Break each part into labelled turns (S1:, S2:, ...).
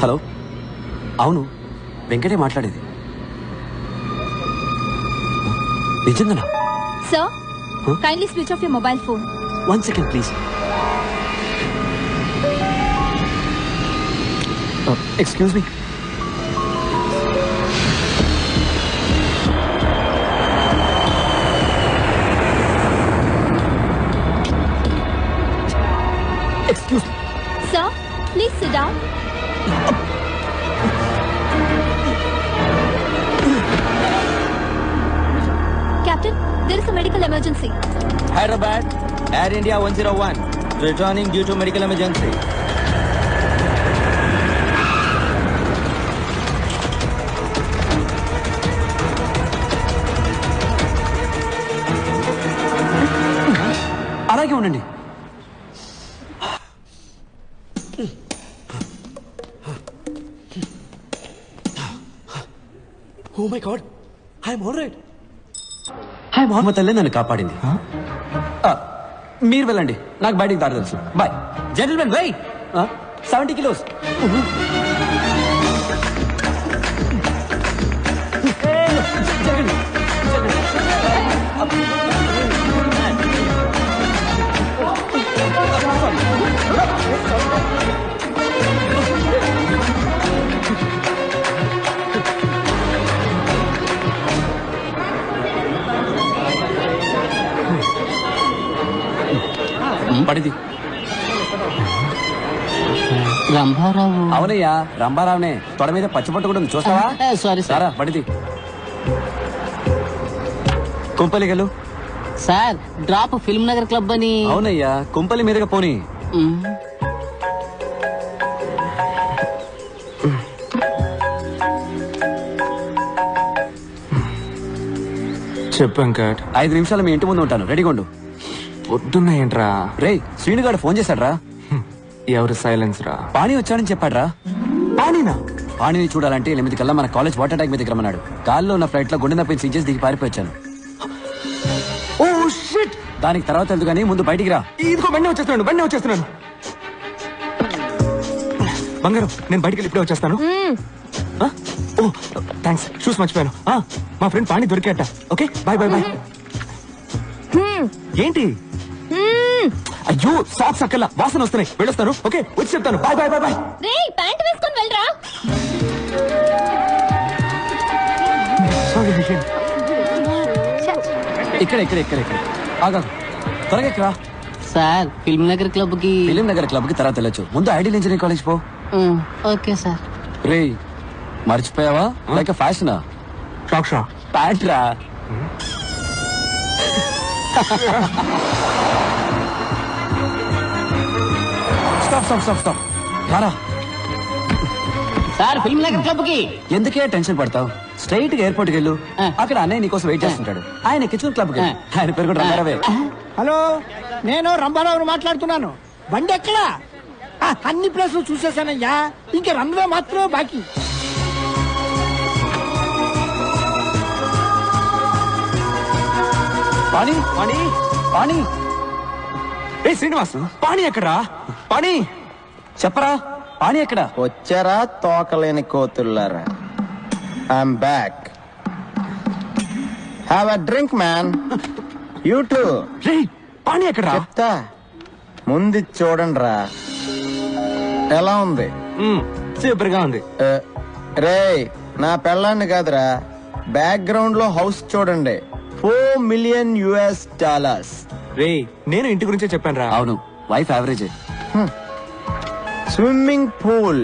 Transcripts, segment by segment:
S1: Hello, అవును వెంకటే మాట్లాడేది. నిజంగానా?
S2: Sir, kindly switch off your mobile phone.
S1: 1 second, please. Excuse me. Excuse me.
S2: Sir, please sit down. Captain, there is a medical emergency.
S3: Hyderabad, Air India 101, returning due to medical emergency.
S1: అలాగే ఉండండి. Oh my god, I'm all right. Hi Mohammed తల్లి నన్ను కాపాడింది. మీరు వెళ్ళండి, నాకు బయటికి దారి తెలుసు. Bye gentlemen. వెయిట్. 70 kilos. పడిది.
S4: రంభారావు.
S1: అవునయ్యా, రంభారావునే. తొడ మీద పచ్చిపట్టు కూడా ఉంది, చూస్తావా?
S4: సారీ
S1: సారా పడిది. కుంపలిగలు.
S4: Sir, drop Film Nagar club అని.
S1: అవునయ్యా, కుంపలి మీదగా పోనీ.
S5: చెప్పు వెంకట్.
S1: 5 నిమిషాలు మీ ఇంటి ముందు ఉంటాను, రెడీగా ఉండు.
S5: పొద్దున్నాయంట్రా.
S1: రే, శ్రీనుగాడు ఫోన్ చేశాడ్రా.
S5: ఎవరు సైలెన్స్ రా?
S1: పాణి వచ్చాడని చెప్పాడ్రా.
S5: పానీనా?
S1: పాణిని చూడాలంటే 8 కల్లా మన కాలేజ్ వాటర్ ట్యాంక్ మీదకి రమ్మన్నాడు. గాల్లో ఉన్న ఫ్లైట్ లో గుండె నొప్పిని సీజెస్ దిగి పారిపోయాను.
S5: Oh shit.
S1: దానికి తర్వాత ఎందుకు కానీ ముందు బయటికి రా.
S5: ఇదిగో బండి వచ్చేస్తున్నాను. బంగారం, నేను బయటికి ఇప్పుడే వచ్చేస్తాను. ఓ థ్యాంక్స్, షూస్ మర్చిపోయాను. మా ఫ్రెండ్ పాణి దొరికేట. Okay, bye bye bye. ఏంటి? అయ్యో, సాక్స్ అక్కల వాసన వస్తున్నాయి, వెళ్ళొస్తాను. ఓకే, వచ్చి చెప్తాను. Bye bye bye bye.
S2: రేయ్, ప్యాంట్ వేసుకొని వెళ్ళరా.
S5: సారీ.
S1: ఇక్కడ ఆగా, త్వరగా ఎక్కరా.
S4: సార్, ఫిల్మ్ నగర్ క్లబ్ కి.
S1: ఫిలిం నగర్ క్లబ్ కి తర్వాత వెళ్ళొచ్చు. ముందు ఐడియల్ ఇంజనీరింగ్ కాలేజ్ పో.
S4: Okay sir.
S1: రే, మర్చిపోయావా? లైక్ ఫ్యాషనా?
S5: సాక్షా
S1: ప్యాంట్ రా. స్టాప్ రారా.
S4: సార్, ఫిల్మ్ నగర్ క్లబ్ కి.
S1: ఎందుకే టెన్షన్ పడతావు? స్ట్రైట్ గా ఎయిర్పోర్ట్ కి వెళ్ళు. అక్కడ అన్నయ్య నీకోసం వెయిట్ చేస్తుంటాడు. ఆయన కిచెన్ క్లబ్ కి. ఆయన పేరు కూడా రంగారావే.
S6: హలో, నేను రంభారావుని మాట్లాడుతున్నాను. బండి ఎక్కడా? అన్ని ప్లేసులు చూసేసానయ్యా, ఇంకా రన్వే మాత్రమే బాకీ.
S1: పాణి.
S5: ఏ శ్రీనివాస్, పాణి ఎక్కడా? పాణి
S1: చెప్పరా, పాణి ఎక్కడ?
S3: వచ్చారా తోకలేని కోతుల్లారా? I'm back. Have a drink man. You too.
S5: రే, పాణి ఎక్కడా?
S3: చెప్తా, ముందు చూడండి రా. ఎలా ఉంది?
S5: సూపర్ గా ఉంది.
S3: రే, నా పెళ్ళాన్ని కాదురా, బ్యాక్గ్రౌండ్ లో హౌస్ చూడండి. $4 million.
S5: రే, నేను ఇంటి గురించే చెప్పాను రా.
S1: అవును, wife average.
S3: Swimming pool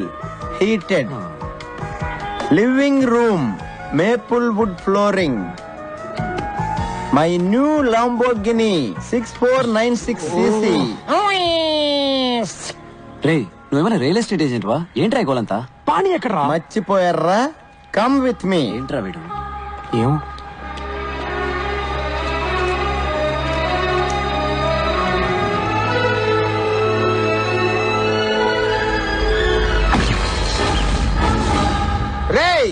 S3: heated, living room maple wood flooring, my new Lamborghini 6496cc.
S1: రే, నువ్వేమైనా రియల్ ఎస్టేట్ ఏజెంట్ వా? ఏంట్రా ఈ గోలంతా?
S5: పాణి ఎక్కడా?
S3: మర్చిపోయారా? Come with me.
S1: ఏంట్రా వీడు?
S5: ఏం
S3: రేయ్,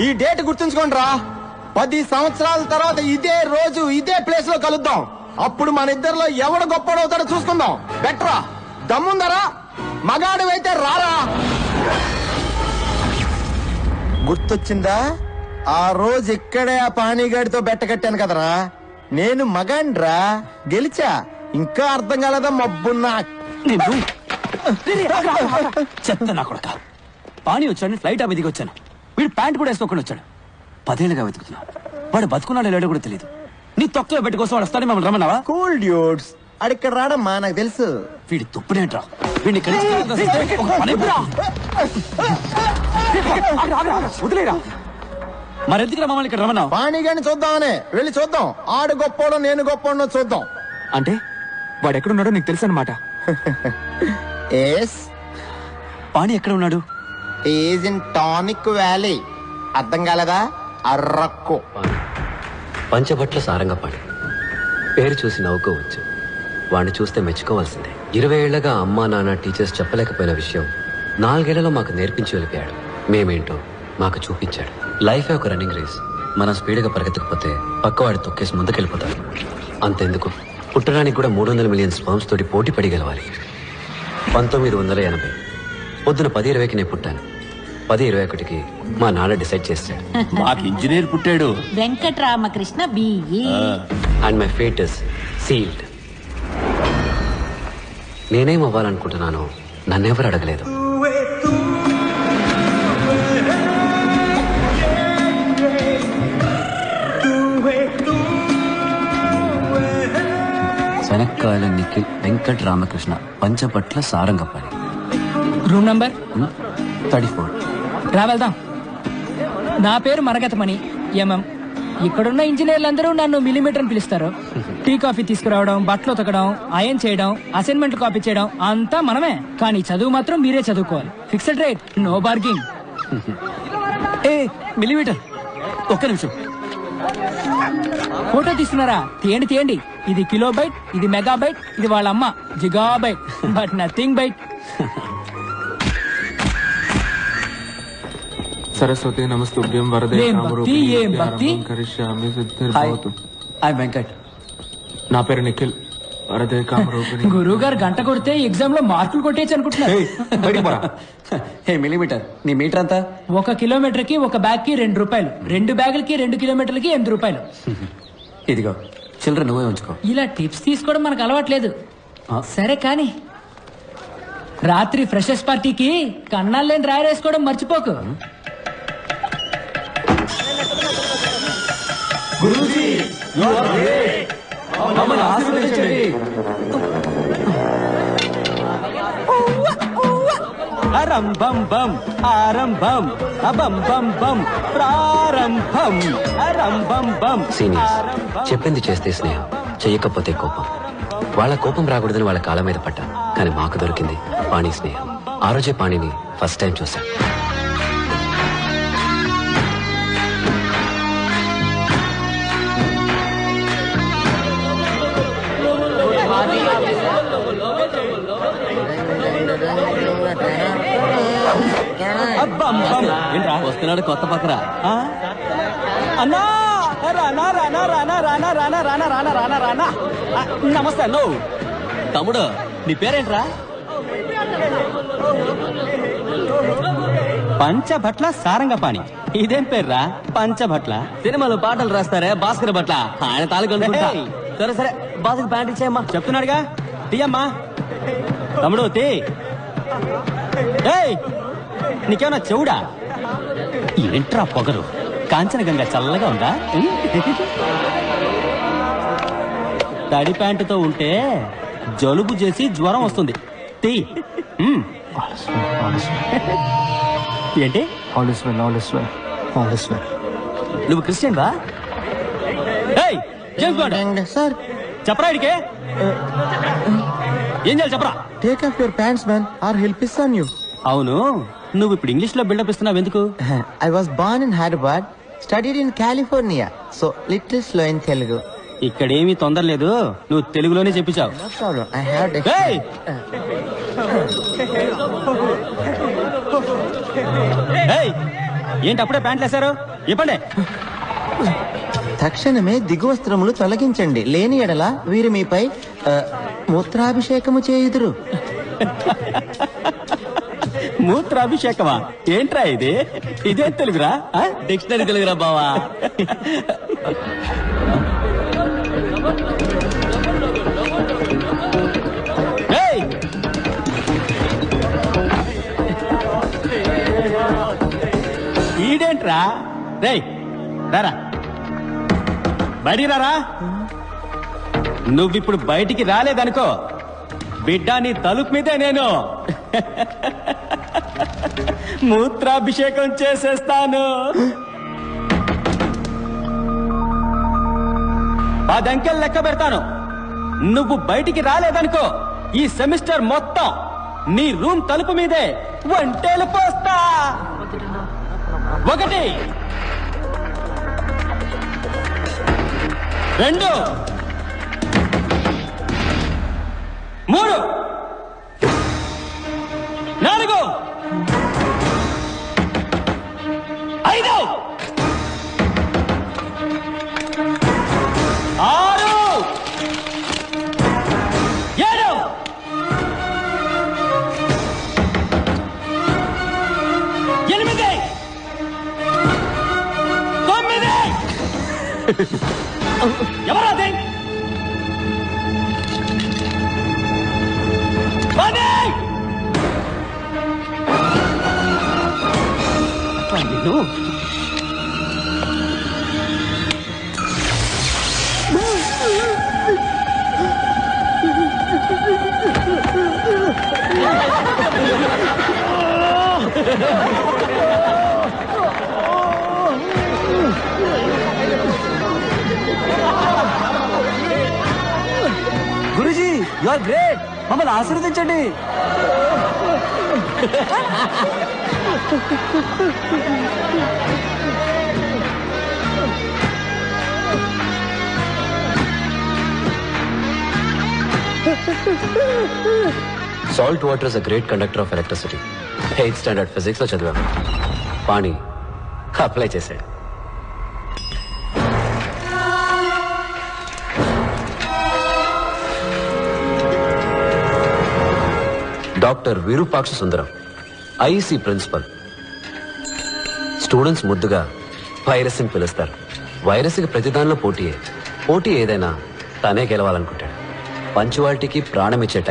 S3: ఈ డేట్ గుర్తుంచుకోండి రా. 10 సంవత్సరాల తర్వాత ఇదే రోజు ఇదే ప్లేస్ లో కలుద్దాం. అప్పుడు మన ఇద్దరిలో ఎవడు గొప్పడవుతాడో చూసుకుందాం. బెటరా? దమ్ముందరా మగాడివైతే రారా. గుర్తొచ్చిందా? ఆ రోజు ఇక్కడే ఆ పానీగాడితో బెట్ట కట్టాను కదరా. నేను మగాండ్రా, గెలిచా. ఇంకా అర్థం కాలేదా మబ్బున్నా?
S1: చెత్త నా కొడక. పానీ వచ్చాడు, ఫ్లైట్ అవి దిగి వచ్చాను. వీడు ప్యాంట్ కూడా వేసుకోకుండా వచ్చాడు. 10 ఏళ్ళుగా వెతుకుతున్నాను. వాడు బతుకున్నాడు లేడో కూడా తెలియదు. నీ తొక్కలో బెట్టు కోసం వాడు వస్తాడు, మమ్మల్ని రమ్మన్నావా?
S3: కూల్ డ్యూడ్స్, అడిక్కడ రాడమ్మా, నాకు తెలుసు.
S1: వీడి తుప్పునేంట్రా. వీడిని ఇక్కడి నుంచి ఒక పని చెప్పురా. వదిలేరా. మరెందుకురా మమ్మల్ని ఇక్కడ రమ్మన్నావు?
S3: పానీగాడిని చూద్దామనే వెళ్ళి చూద్దాం. ఆడు గొప్పోడో నేను గొప్పోడో చూద్దాం.
S5: అంటే వాడు ఎక్కడున్నాడో నీకు తెలుసు అనమాట.
S3: ఎస్,
S1: పానీ ఎక్కడ ఉన్నాడు?
S3: Is in tonic valley. అర్థం కాలేదా? అర్రక్కు.
S7: పంచబట్ల సారంగపాణి పేరు చూసి నవ్వుకోవచ్చు, వాడిని చూస్తే మెచ్చుకోవాల్సిందే. 20 ఏళ్లగా అమ్మా నాన్న టీచర్స్ చెప్పలేకపోయిన విషయం 4 ఏళ్లలో మాకు నేర్పించి వెళ్ళిపోయాడు. మేమేంటో మాకు చూపించాడు. లైఫే ఒక రన్నింగ్ రేస్. మనం స్పీడ్గా పరిగెత్తకపోతే పక్కవాడి తొక్కేసి ముందుకెళ్ళిపోతాడు. అంతెందుకు, పుట్టడానికి కూడా 300 మిలియన్ స్పర్మ్స్ తోటి పోటీ పడి గెలవాలి. 1980 పొద్దున 10:20కి నేను పుట్టాను. 10:21కి మా నాన్న డిసైడ్ చేశాడు.
S8: మాకు ఇంజనీర్ పుట్టాడు.
S4: Venkataramakrishna BE.
S7: And my fate is sealed. నేనేం అవ్వాలనుకుంటున్నానో నన్నెవరు అడగలేదు.
S1: శనక్కాయల నిఖిల్ వెంకట్ రామకృష్ణ పంచపట్ల సారంగపాణి.
S9: Room number
S1: 34.
S9: రా వెళ్దాం. నా పేరు మరగతమణి ఎంఎం. ఇక్కడున్న ఇంజనీర్లందరూ నన్ను మిల్లీమీటర్ అని పిలుస్తారు. టీ కాఫీ తీసుకురావడం, బట్టలు ఉతకడం, అయన్ చేయడం, అసైన్మెంట్లు కాపీ చేయడం అంతా మనమే. కానీ చదువు మాత్రం మీరే చదువుకోవాలి. Fixed rate, no bargaining.
S1: A millimeter, ఒక్క నిమిషం.
S9: ఫోటో తీస్తున్నారా? తీయండి తీయండి. ఇది కిలోబైట్, ఇది మెగాబైట్, ఇది వాళ్ళ అమ్మ gigabyte, but nothing byte.
S5: Saraswati నమస్తుభ్యం వరదే
S9: ఏం భక్తి, ఏం భక్తి.
S5: కరిష్యామి
S1: హాయ్,
S5: సిద్ధిర్భవతు.
S1: ఐ వెంకట్.
S5: నా పేరు నిఖిల్. వరదే కామరూపిణి.
S9: గురువు గారు గంట కొడితే ఎగ్జామ్ లో మార్కులు కొట్టేయచ్చు అనుకుంటున్నారు.
S1: హే మిల్లీమీటర్, నీ మీటర్ అంతా?
S9: 1 కిలోమీటర్ కి 1 బ్యాగ్ కి 2 రూపాయలు. 2 బ్యాగులకి 2 కిలోమీటర్లకి 8 రూపాయలు.
S1: ఇదిగో చిల్లర నువ్వే ఉంచుకో.
S9: ఇలా టిప్స్ తీసుకోవడం మనకు అలవాట్లేదు. సరే కానీ రాత్రి ఫ్రెషర్స్ పార్టీకి కన్నాలు లేని రాయరేసుకోవడం మర్చిపోకు.
S1: ఆరంభం బం ఆరంభం అబం బం బం ప్రారంభం ఆరంభం బం.
S7: సీనియర్స్ చెప్పింది చేస్తే స్నేహం, చెయ్యకపోతే కోపం. వాళ్ళ కోపం రాకూడదని వాళ్ళ కాళ్ళ మీద పడ్డాను. కానీ మాకు దొరికింది పాణి స్నేహం. ఆ రోజే పాణిని ఫస్ట్ టైం చూశాను.
S1: వస్తున్నాడు కొత్త పక్కరా. అన్నా రానా రానా రానా రానా రానా రానా రానా రానా రానా. నమస్తే అన్నో. తమ్ముడు నీ పేరేంట్రా? పంచభట్ల సారంగపాణి. ఇదేం పేర్రా పంచభట్ల? సినిమాలో పాటలు రాస్తారే భాస్కర్ భట్ల, ఆయన తాలూకా. సరే సరే, బాసుకు ప్యాంట్ ఇచ్చేయమ్మా. చెప్తున్నాడుగా, తీయమ్మా. తమ్ముడు తీ. నీకేమన్నా చెవుడా? ఏంట్రా పొగరు? కాంచనగంగా చల్లగా ఉందా? తడి ప్యాంటుతో ఉంటే జలుబు చేసి జ్వరం వస్తుంది. తీ. ఏంటి? నువ్వు క్రిస్టియన్ వా?
S3: సార్
S1: చెప్పరా ఇడికే? ఏం చేయాలి చెప్పరా?
S3: Take off your pants man, or help ఇస్తాను యూ.
S1: అవును, నువ్వు ఇప్పుడు ఇంగ్లీష్ లో బిల్డప్ ఇస్తున్నావు ఎందుకు?
S3: I was born in Hyderabad, studied in California, so little slow in Telugu.
S1: ఇక్కడేమీ తొందర లేదు, నువ్వు తెలుగులోనే చెప్పించావు.
S3: No problem, I have to
S1: Hey! Hey! ఏంటి అప్పుడే ప్యాంట్లు వేశారు? ఇప్పండి.
S3: తక్షణమే దిగు వస్త్రములు తొలగించండి, లేని ఎడల వీరు మీపై మూత్రాభిషేకము చేయుదురు.
S1: మూత్రాభిషేకమా ఏంట్రా ఇది? ఇదే తెలుగురా? డిక్షనరీ తెలుగురా బావా. ఏయ్! ఈడేంట్రా? రేయ్ రారా, బయటికి రారా. నువ్విప్పుడు బయటికి రాలేదనుకో, బిడ్డ నీ తలుపు మీదే నేను మూత్రాభిషేకం చేసేస్తాను. 10 అంకెలు లెక్క పెడతాను. నువ్వు బయటికి రాలేదనుకో, ఈ సెమిస్టర్ మొత్తం నీ రూమ్ తలుపు మీదే వంటేలు పోస్తా. 1 2 3 4 5 6 7 8 9 ఎవరాది? 10 గురుజీ, యు ఆర్ గ్రేట్. మమ్మల్ని ఆశీర్వదించండి.
S7: Salt water is a great conductor of electricity. 8th standard physics లో చదివాను. పాణి అప్లై చేశాడు. డాక్టర్ విరూపాక్ష సుందరం, ఐఈసీ ప్రిన్సిపల్. స్టూడెంట్స్ ముద్దుగా వైరస్ అని పిలుస్తారు. వైరస్కి ప్రతిదానిలో పోటీ ఏదైనా తనే గెలవాలనుకుంటాడు. పంచువాలిటీకి ప్రాణం ఇచ్చే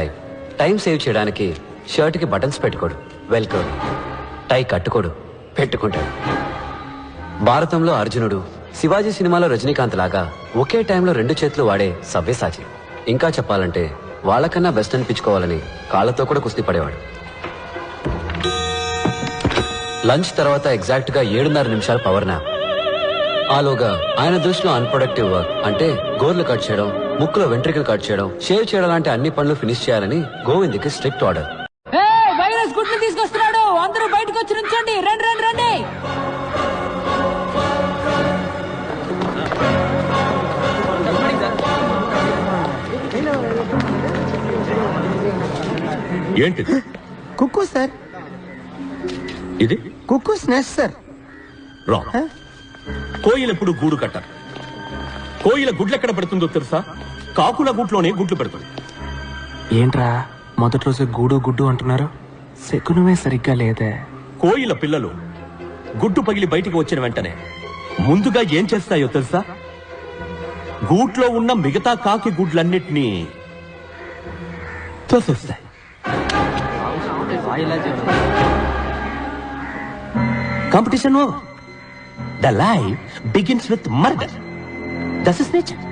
S7: టైం సేవ్ చేయడానికి షర్ట్కి బటన్స్ పెట్టుకోడు, వెల్కోడు. టై కట్టుకోడు, పెట్టుకుంటాడు. భారతంలో అర్జునుడు, శివాజీ సినిమాలో రజనీకాంత్ లాగా ఒకే టైంలో 2 చేతులు వాడే సవ్యసాచి. ఇంకా చెప్పాలంటే వాళ్ళకన్నా బెస్ట్ అనిపించుకోవాలని కాళ్ళతో కూడా కుస్తీ పడేవాడు. లంచ్ తర్వాత ఎగ్జాక్ట్ గా 7:30 నిమిషాలు పవర్ నాప్. ఆలోగా ఆయన దృష్టిలో అన్ప్రొడక్టివ్ వర్క్ అంటే గోర్లు కట్ చేయడం, ముక్కులో వెంట్రికలు కట్ చేయడం, షేవ్ చేయడం లాంటి అన్ని పనులు ఫినిష్ చేయాలని గోవింద్కి స్ట్రిక్ట్ ఆర్డర్.
S9: వైరస్ గుడ్లు తీసుకొస్తున్నాడు, అందరూ బయటకు వచ్చి నుంచోండి. రండి రండి రండి.
S8: ఏంటిది?
S3: కుక్కు సార్,
S8: ఇది
S3: కుక్కు స్నాక్స్ సార్.
S8: రాంగ్. కోయిల ఎప్పుడు గూడు కట్టారు. కోయిల గుడ్లు ఎక్కడ పెడుతుందో తెలుసా? కాకుల గుట్లోనే గుడ్లు పెడుతుంది.
S5: ఏంట్రా మొదటి రోజు గూడు గుడ్డు అంటున్నారు? శకునమే సరిగ్గా లేదే.
S8: కోయిల పిల్లలు గుడ్డు పగిలి బయటికి వచ్చిన వెంటనే ముందుగా ఏం చేస్తాయో తెలుసా? గూట్లో ఉన్న మిగతా కాకి గుడ్లన్నిటినీ తోసేస్తాయి. Competition over. The life begins with murder. That is nature.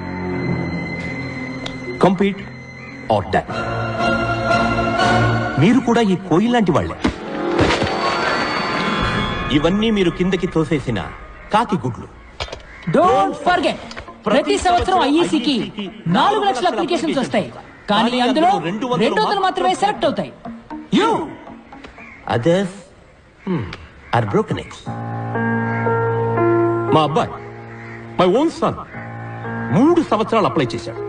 S8: Compete or die. మీరు కూడా ఈ కోయిల్ లాంటి వాళ్ళే. ఇవన్నీ మీరు కిందకి తోసేసిన కాకి గుడ్లు.
S9: డోంట్ ఫర్గెట్, ప్రతి సంవత్సరం ఐఈసీకి 4 లక్షల అప్లికేషన్స్ వస్తాయి, కానీ అందులో 200 మాత్రమే సెలెక్ట్ అవుతాయి.
S8: You others are broken eggs. మా అబ్బాయి, మై ఓన్ సన్, 3 సంవత్సరాలు అప్లై చేశాడు.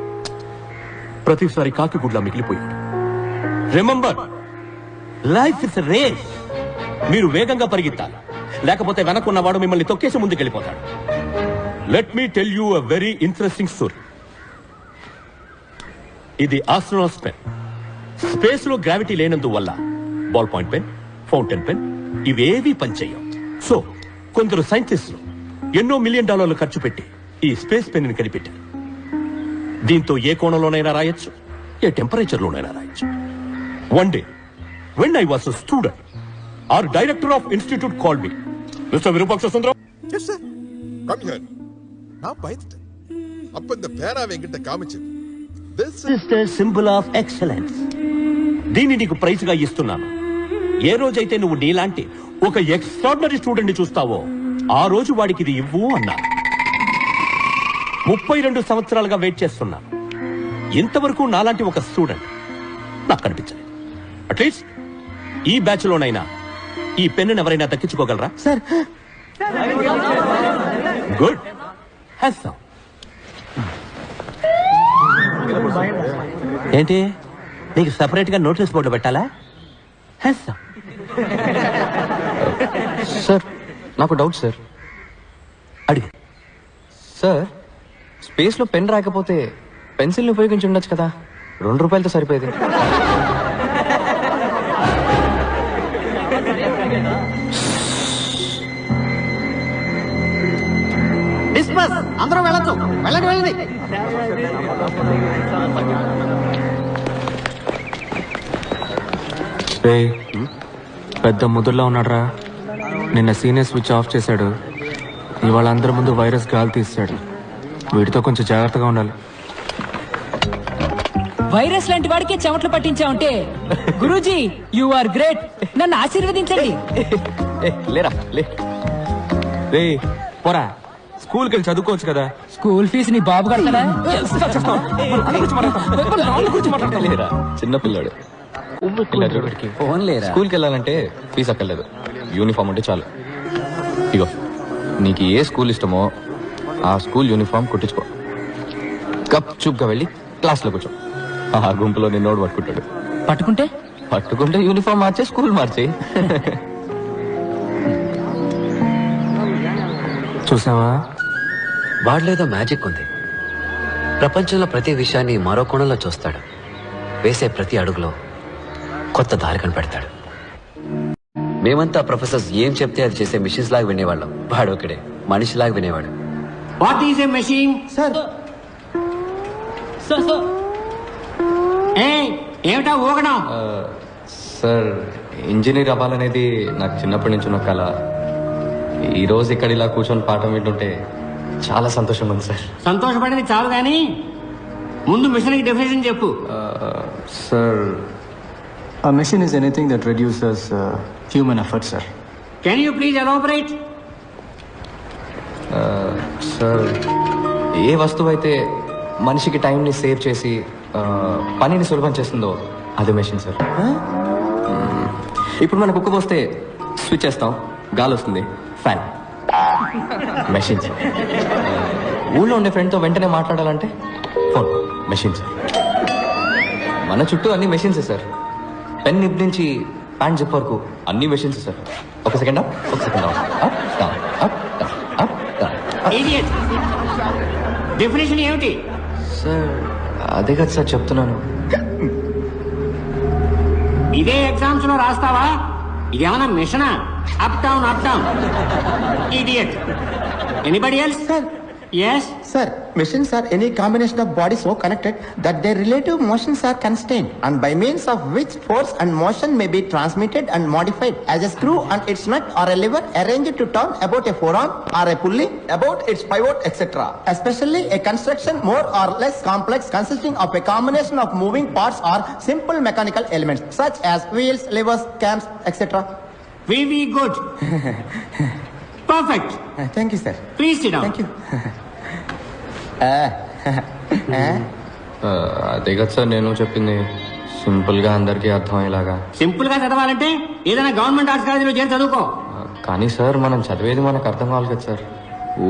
S8: ప్రతిసారి కాకి గుడ్లా మిగిలిపోయాడు. Remember, life is race. మీరు వేగంగా పరిగెత్తాలి, లేకపోతే వెనకున్నవాడు మిమ్మల్ని తొక్కేసి ముందుకెళ్ళిపోతాడు. Let me tell you a very interesting story. ఇది ఆస్ట్రోనాట్స్ పెన్. స్పేస్ లో గ్రావిటీ లేనందువల్ల ball point pen, fountain pen ఇవేవీ పనిచేయవు. సో కొందరు సైంటిస్టులు ఎన్నో $1 మిలియన్ ఖర్చు పెట్టి ఈ స్పేస్ పెన్ ని కనిపెట్టారు. దీంతో ఏ కోణంలోనైనా రాయొచ్చు, ఏ టెంపరేచర్ లోనైనా రాయొచ్చు. One day when I was student, our director of institute called me. Mr. Virupaksha Sundaram.
S10: Yes, sir. Come here. நான் பயந்துட்டேன். அப்ப இந்த பேனாவை என்கிட்ட காமிச்சது. This
S8: is the symbol of excellence. దీన్ని నీకు ప్రైజ్ గా ఇస్తున్నాను. ఏ రోజైతే నువ్వు నీలాంటి ఒక ఎక్స్ట్రాడినరీ స్టూడెంట్ ని చూస్తావో ఆ రోజు వాడికి ఇది ఇవ్వు అన్నా. 32 సంవత్సరాలుగా వెయిట్ చేస్తున్నాను. ఇంతవరకు నాలాంటి ఒక స్టూడెంట్ నాకు కనిపించలేదు. అట్లీస్ట్ ఈ బ్యాచ్ లోనైనా ఈ పెన్ను ఎవరైనా దక్కించుకోగలరా?
S3: Sir
S8: good. ఏంటి నీకు సెపరేట్ గా నోటీస్ బోర్డు పెట్టాలా?
S5: సార్ నాకు డౌట్ సార్.
S8: అడిగి.
S5: సార్ స్పేస్ లో పెన్ రాకపోతే పెన్సిల్ ని ఉపయోగించి ఉండొచ్చు కదా, ₹2 సరిపోయేది.
S6: డిస్పస్, అందరూ వెళ్ళొచ్చు. వెళ్ళండి వెళ్ళండి.
S5: రేయ్, పెద్ద ముదుర్లో ఉన్నాడ్రా. నిన్న సీనియర్ స్విచ్ ఆఫ్ చేశాడు, ఇవాళ అందరి ముందు వైరస్ గాలి తీస్తాడు. వీటితో కొంచెం జాగ్రత్తగా ఉండాలి.
S9: వైరస్ లాంటి వాడికి చెమట్లు పట్టించావంటే గురూజీ యు ఆర్ గ్రేట్. నన్ను ఆశీర్వదించండి.
S5: లేరా లే. రే పోరా, స్కూల్కి వెళ్ళి చదువుకోవచ్చు కదా.
S9: స్కూల్ ఫీజు నీ బాబు కడతాడా?
S5: లేరా చిన్నపిల్లాడు. స్కూల్కి వెళ్ళాలంటే ఫీజు అక్కర్లేదు, యూనిఫామ్ ఉంటే చాలు. ఇగో నీకు ఏ స్కూల్ ఇష్టమో ఆ స్కూల్ యూనిఫామ్ కుట్టించుకో. గప్ చూప్గా వెళ్ళి క్లాస్లో కూర్చో. ఆ గుంపులో నిన్నోడు పట్టుకుంటే యూనిఫామ్ మార్చే స్కూల్ మార్చే. చూసావా,
S7: వాడిలేదో మ్యాజిక్ ఉంది. ప్రపంచంలో ప్రతి విషయాన్ని మరో కోణంలో చూస్తాడు. వేసే ప్రతి అడుగులో కొత్త దారి కనిపెడతాడు. మేమంతా ప్రొఫెసర్స్ ఏం చెప్తే అది చేసే మిషన్స్ లాగా వినేవాళ్ళం. వాడు ఒకడే మనిషిలాగా వినేవాడు.
S6: What is a machine?
S3: Sir
S6: ఏమిటా ఊగడం?
S5: సార్ ఇంజనీర్ అవ్వాలనేది నాకు చిన్నప్పటి నుంచి ఉన్న కళ. ఈ రోజు ఇక్కడ ఇలా కూర్చొని పాఠం వింటుంటే చాలా సంతోషంగా ఉంది సార్.
S6: సంతోషపడేది చాలు గాని ముందు మిషన్ కి డెఫినేషన్ చెప్పు.
S5: Sir a machine is anything that reduces human effort, sir.
S6: Can you please elaborate?
S5: Sir ఏ వస్తువు అయితే మనిషికి టైంని సేవ్ చేసి పనిని సులభం చేస్తుందో అది మెషిన్ సార్. ఇప్పుడు మనకు కుక్క పోస్తే స్విచ్ చేస్తాం, గాలి వస్తుంది, ఫ్యాన్. Machine sir. ఊళ్ళో ఉండే ఫ్రెండ్తో వెంటనే మాట్లాడాలంటే ఫోన్, మెషిన్ సార్. మన చుట్టూ అన్ని మెషిన్సే సార్. పెన్ నిప్ నుంచి ప్యాంట్ జిప్ వరకు అన్ని మెషిన్స్ సార్. ఒక సెకండ్ అప్, ఒక second up, up down, up down, up down.
S6: Definition ఏమిటి
S5: సార్? అదే కదా సార్ చెప్తున్నాను.
S6: ఇదే ఎగ్జామ్స్ లో రాస్తావా? ఇదేమన్నా మిషనా? Up down up down. Idiot. Anybody else?
S3: Sir
S6: yes
S3: sir, machines are any combination of bodies so connected that their relative motions are constrained and by means of which force and motion may be transmitted and modified, as a screw on its nut or a lever arranged to turn about a forearm or a pulley about its pivot, etc. Especially a construction more or less complex consisting of a combination of moving parts or simple mechanical elements such as wheels, levers, cams, etc.
S6: very good. Perfect.
S3: Thank you sir.
S6: Please sit down.
S3: Thank you.
S5: అదే కదా sir నేను చెప్పింది, simple గా అందరికీ అర్థమయ్యేలాగా.
S6: Simple గా చదవాలంటే ఏదైనా గవర్నమెంట్ ఆర్ట్స్ కాలేజీలో చేరి చదువుకో.
S5: కానీ సార్ మనం చదివేది మనకు అర్థం కావాలి కదా సార్.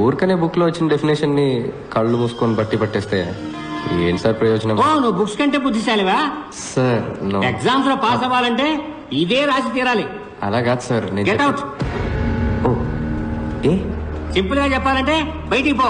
S5: ఊరికనే బుక్ లో వచ్చిన డెఫినేషన్ ని కళ్ళు మూసుకొని బట్టి పట్టేస్తే ఏం సార్ ప్రయోజనం?
S6: ఓ నువ్వు బుక్స్ కంటే బుద్ధిశాలివా?
S5: సార్
S6: ఎగ్జామ్స్ లో పాస్ అవ్వాలంటే ఇదే రాసి తీరాలి.
S5: అలా కాదు సార్.
S6: Get out.
S5: ఓ ఏ
S6: సింపుల్ గా చెప్పాలంటే బయటికి పో.